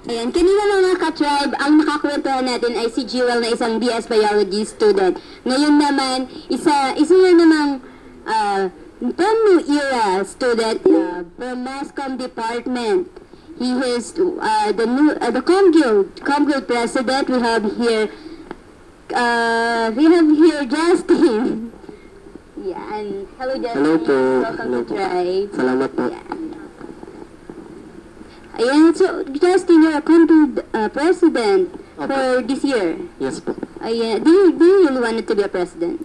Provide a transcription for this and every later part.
Ayan, kanina mga ka-tribe, ang nakakwentuhan natin ay si Jewel na isang BS Biology student. Ngayon naman, isa na namang brand new era student from Mass Comm Department. He is the ComGuild president. We have here Justin. Yan. Hello Justin. Hello po. Welcome to Tribe. Salamat po. Yan. Ayan, so Justin, you're a ComGuild president for this year. Yes po. Ayan, do you really wanted to be a president?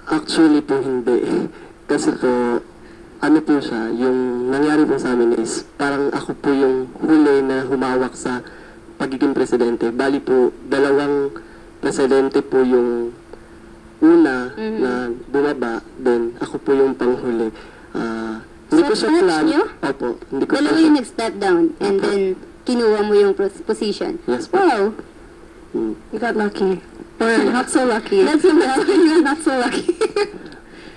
Actually po hindi. Kasi po, ano po siya, yung nangyari po sa amin is parang ako po yung huli na humawak sa pagiging presidente. Bali po, dalawang presidente po yung una na bumaba, then ako po yung panghuli. Hindi ko siya plan. Opo, hindi ko Dalawa yung nag-step down and then kinuha mo yung position. Yes po. Wow. You got lucky. Or not so lucky. That's so lucky. Not so lucky.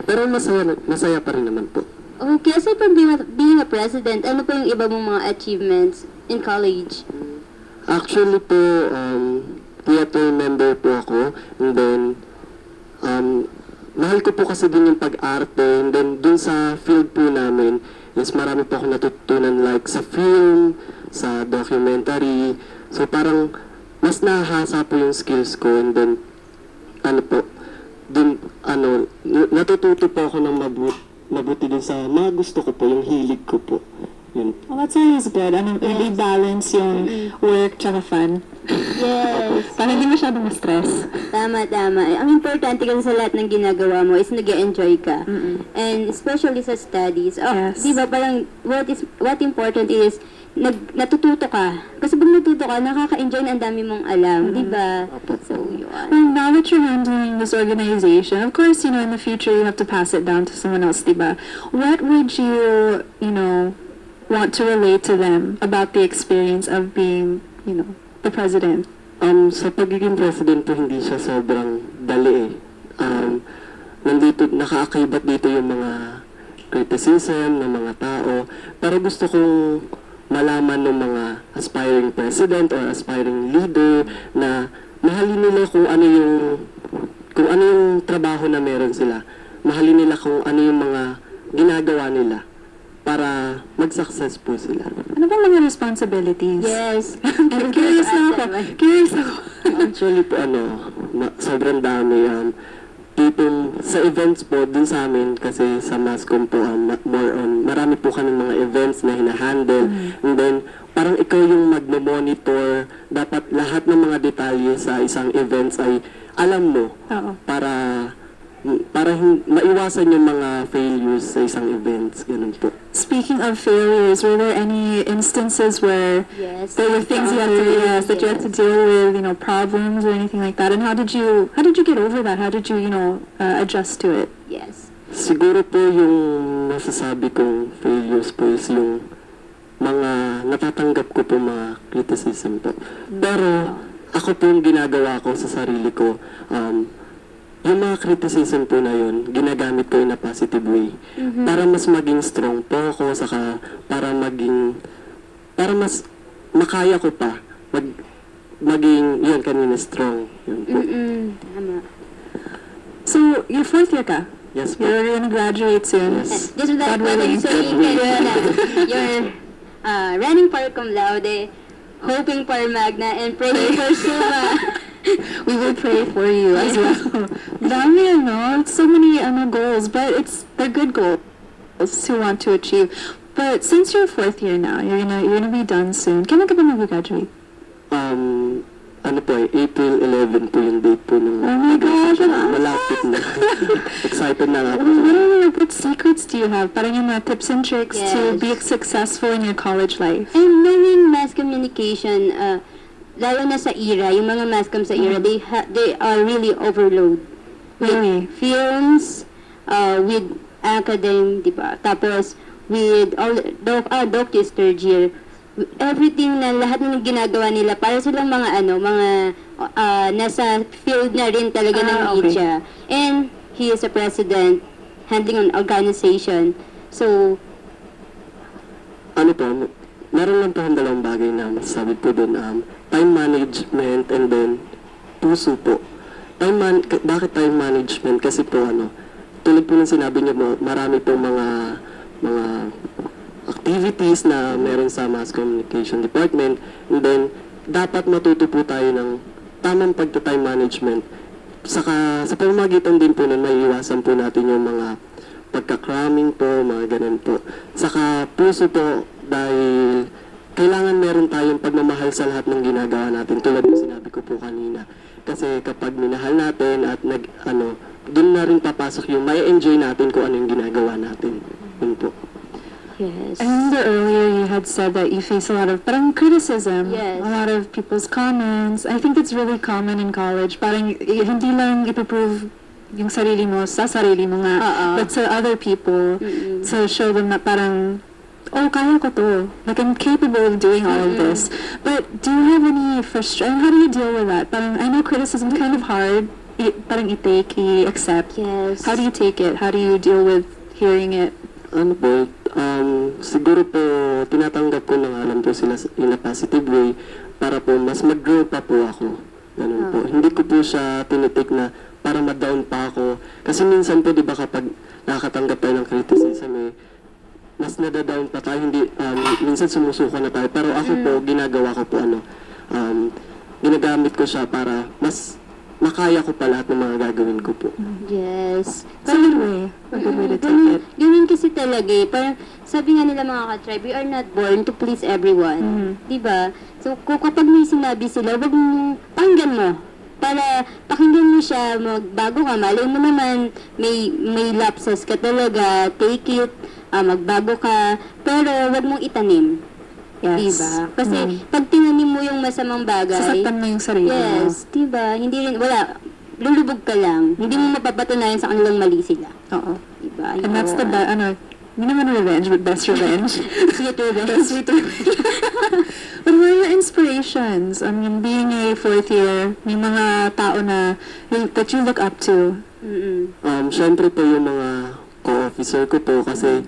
Pero masaya pa rin naman po. Okay, aside from being a president, ano pa yung iba mong mga achievements in college? Actually po, theater member po ako, and then mahal ko po kasi din yung pag-arte, and then dun sa field po namin is marami po ako natutunan like sa film, sa documentary. So parang mas nahahasa po yung skills ko, and then ano po, dun natututo po ako ng mabuti din sa mga gusto ko po, yung hilig ko po. Yun. Well, that's always good. Ano, really balance yung work tsaka fun. Yes. Para hindi masyadong stress. Tama. Ang importante kasi sa lahat ng ginagawa mo is nag-enjoy ka. And especially sa studies. Yes. Di ba parang what important is natututo ka. Kasi pag natututo ka, nakaka-enjoy na ang dami mong alam. Di ba? So, yun. Well, now that you're handling this organization, of course, in the future you have to pass it down to someone else, di ba? What would you want to relate to them about the experience of being, the president? Sa pagiging president po, hindi siya sobrang dali nakaakibat dito yung mga criticism ng mga tao. Pero gusto kong malaman ng mga aspiring president or aspiring leader na mahalin nila kung ano yung trabaho na meron sila. Mahalin nila kung ano yung mga ginagawa nila para mag-success po sila. Ano bang mga responsibilities? Yes. Curious ako. Actually po, sobrang dami. Sa events po, dun sa amin, kasi sa Mascom po, marami po kami mga events na hinahandle. And then, parang ikaw yung magmo-monitor. Dapat lahat ng mga detalye sa isang events ay alam mo. Para maiwasan yung mga failures sa isang events. Ganun po. Speaking of failures, were there any instances where there were things you had to deal with, problems or anything like that? And how did you get over that? How did you, adjust to it? Yes. Siguro po yung masasabi kong failures po is yung mga natatanggap ko po mga criticism po. Pero ako po yung ginagawa ko sa sarili ko, yung mga criticism po na yun, ginagamit ko in a positive way. Para mas maging strong po ako, saka para mas makaya ko pa, maging, yun kanina, strong. Yun po. Tama. So, you're fourth year ka? Yes po. You're gonna graduate soon. Yes. Just without further you're running for cum laude, hoping for magna, and praying for summa. We will pray for you as well. Dami, so many goals, but they're good goals to want to achieve. But since you're fourth year now, you're gonna be done soon. Kailan ka ba mag-graduate? April 11 po yung date po ng... Oh my gosh, malapit na. Excited na ako. What secrets do you have? Parang yung mga tips and tricks to be successful in your college life? And knowing mass communication, lalo na sa ERA, yung mga mass comm sa ERA, they are really overload. Really? Films, with academe, di ba? Tapos, with all doctors third year, everything na lahat ng ginagawa nila, para silang mga nasa field na rin talaga ng media. And he is a president, handling an organization. So, meron lang po ang dalawang bagay na masasabi po doon, time management and then puso po. Bakit time management? Kasi po tulad po ng sinabi niyo mo, marami po mga activities na meron sa Mass Communication Department, and then dapat matuto po tayo ng tamang pagta-time management. Saka sa pamamagitan din po nun, may iwasan po natin yung mga pagka-cramming po, mga ganun po. Saka puso po, dahil kailangan meron tayong pagmamahal sa lahat ng ginagawa natin, tulad ng sinabi ko po kanina. Kasi kapag minahal natin at dun na rin papasok yung may enjoy natin kung ano yung ginagawa natin. Yun po. Yes. I remember earlier you had said that you face a lot of parang criticism, Yes. a lot of people's comments. I think it's really common in college. Parang hindi lang ipaprove yung sarili mo sa sarili mo nga, but to other people, to show them na parang, oh, kaya ko to. Like, I'm capable of doing all of this. But do you have any frustration? How do you deal with that? Parang, I know criticism is kind of hard. Parang i-take, i-accept. Yes. How do you take it? How do you deal with hearing it? Siguro po, tinatanggap ko na alam po sila in a positive way para po mas mag-grow pa po ako. Ganun po. Hindi ko po siya tinitik na para ma-down pa ako. Kasi minsan po, di ba, kapag nakakatanggap tayo ng criticism, mas nadadown pa tayo. Hindi, minsan sumusuko na tayo. Pero ako po, ginagawa ko po, ginagamit ko siya para mas makaya ko pa lahat ng mga gagawin ko po. Yes. It's a good way. A good way to take it. Ganun kasi talaga eh. Parang sabi nga nila mga ka-tribe, we are not born to please everyone. Diba? So kapag may sinabi sila, wag mo, pakinggan mo. Para pakinggan mo siya, magbago ka. Malay mo naman, may lapses ka talaga, take it, magbago ka. Pero wag mong itanim. Yes. Diba? Kasi pag tinanim mo yung masamang bagay, Sasaktan mo yung sarili mo. yes, diba? Hindi rin, lulubog ka lang. Hindi mo mapapatunayan sa kanilang mali sila. Oo. Diba? And that's the best, hindi naman revenge, but best revenge. Sweet revenge. Sweet revenge. But what are your inspirations? I mean, being a fourth year, may mga tao na, that you look up to. Siyempre po yung mga co-officer ko po kasi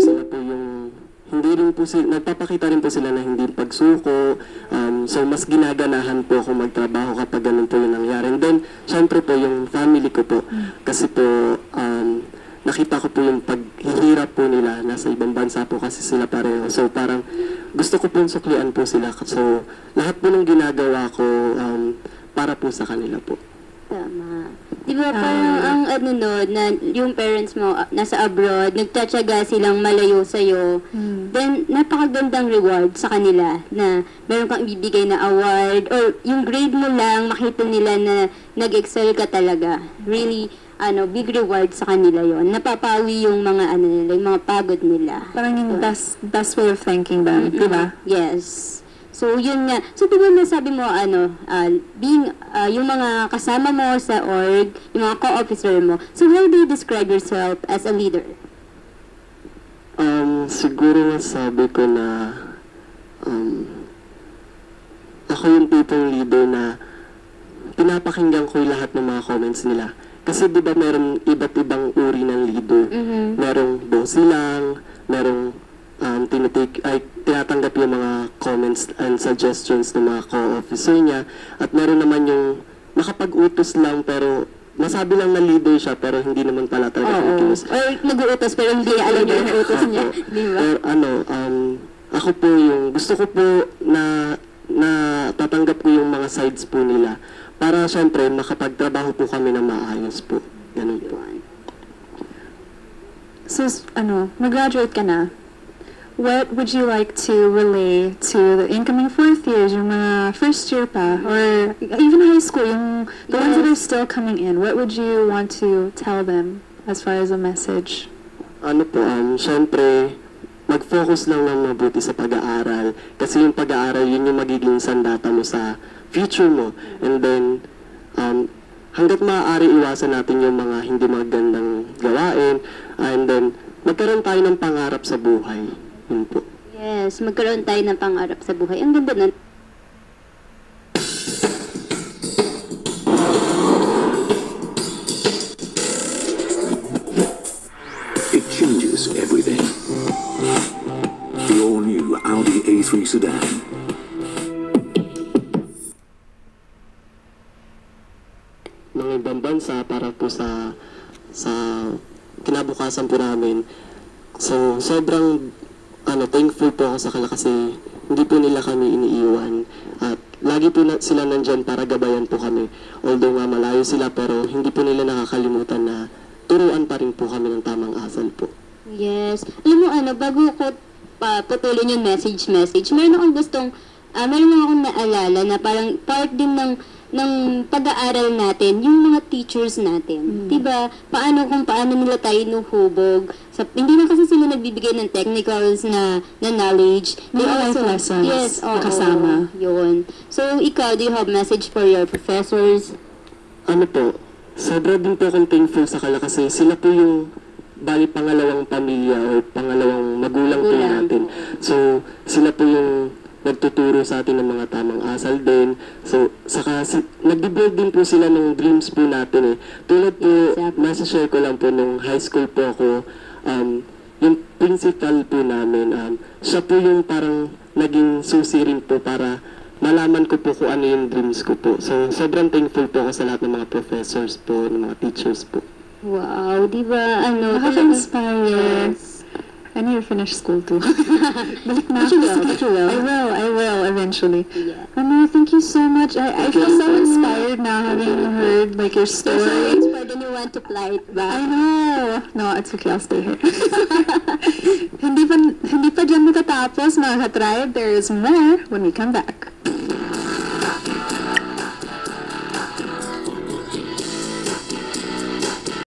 sila po yung hindi rin po sila, nagpapakita rin po sila na hindi pagsuko. So mas ginaganahan po ako magtrabaho kapag ganun po yung nangyari. And then, siyempre po yung family ko po. Kasi po, nakita ko po yung paghihirap po nila. Nasa ibang bansa po kasi sila pareho. So parang gusto ko pong suklian po sila. So lahat po ng ginagawa ko para po sa kanila po. Tama. Di ba parang na yung parents mo nasa abroad, nagtatsaga silang malayo sa'yo, then napakagandang reward sa kanila na meron kang ibibigay na award or yung grade mo lang, makita nila na nag-excel ka talaga. Really, big reward sa kanila yon. Napapawi yung mga nila, yung mga pagod nila. Parang yung best way of thanking them, di ba? Yes. So, yun nga. So, diba nasabi mo, being, yung mga kasama mo sa org, yung mga co-officer mo, so how do you describe yourself as a leader? Siguro nasabi ko na ako yung tipong leader na pinapakinggan ko yung lahat ng mga comments nila. Kasi di ba meron iba't ibang uri ng leader. Merong bossy lang, merong tinatanggap yung mga comments and suggestions ng mga co-officer niya. At meron naman yung nakapag-utos lang pero masabi lang na leader siya pero hindi naman pala talaga kilos. Or nag-uutos pero hindi alam yung utos niya. Di ba? Or ako po yung gusto ko po na tatanggap ko yung mga sides po nila para syempre makapagtrabaho po kami na maayos po. Ganun po. So, mag-graduate ka na. What would you like to relay to the incoming fourth years, yung mga first year pa, or even high school, yung the ones that are still coming in? What would you want to tell them as far as a message? Syempre, mag-focus lang ng mabuti sa pag-aaral. Kasi yung pag-aaral, yun yung magiging sandata mo sa future mo. And then, hanggat maaari iwasan natin yung mga hindi magandang gawain. And then, magkaroon tayo ng pangarap sa buhay. Yun po. Yes, magkaroon tayo ng pangarap sa buhay. Ang ganda nun. It changes everything. The all-new Audi Free Sudan. Mga ibang bansa para po sa kinabukasan po namin. So, sobrang thankful po ako sa kanila kasi hindi po nila kami iniiwan. At lagi po sila nandyan para gabayan po kami. Although nga malayo sila, pero hindi po nila nakakalimutan na turuan pa rin po kami ng tamang asal po. Yes. Alam mo bago ko putulin yung message, meron akong gustong, meron lang akong naalala na parang part din ng pag-aaral natin, yung mga teachers natin. Diba? Paano nila tayo nuhubog. Hindi lang kasi sila nagbibigay ng technicals na knowledge. They Mga life also, lessons yes, na kasama. Yun. So, ikaw, do you have message for your professors? Sobra din po akong thankful sa kanila kasi sila po yung pangalawang pamilya o pangalawang magulang po natin. So, sila po yung nagtuturo sa atin ng mga tamang asal din. So, saka nag-build din po sila ng dreams po natin eh. Tulad po, nasa-share ko lang po nung high school po ako, yung principal po namin, siya po yung parang naging susi rin po para malaman ko po kung ano yung dreams ko po. So, sobrang thankful po ako sa lahat ng mga professors po, ng mga teachers po. Wow, di ba? Nakaka-inspire. I need to finish school too. Balik na ako. I will eventually. Yeah. Thank you so much. I feel so inspired now having heard like your So story. inspired and you want to fly it I back. know. No, it's okay. I'll stay here. hindi pa dyan matatapos, mga ka-tribe. There is more when we come back.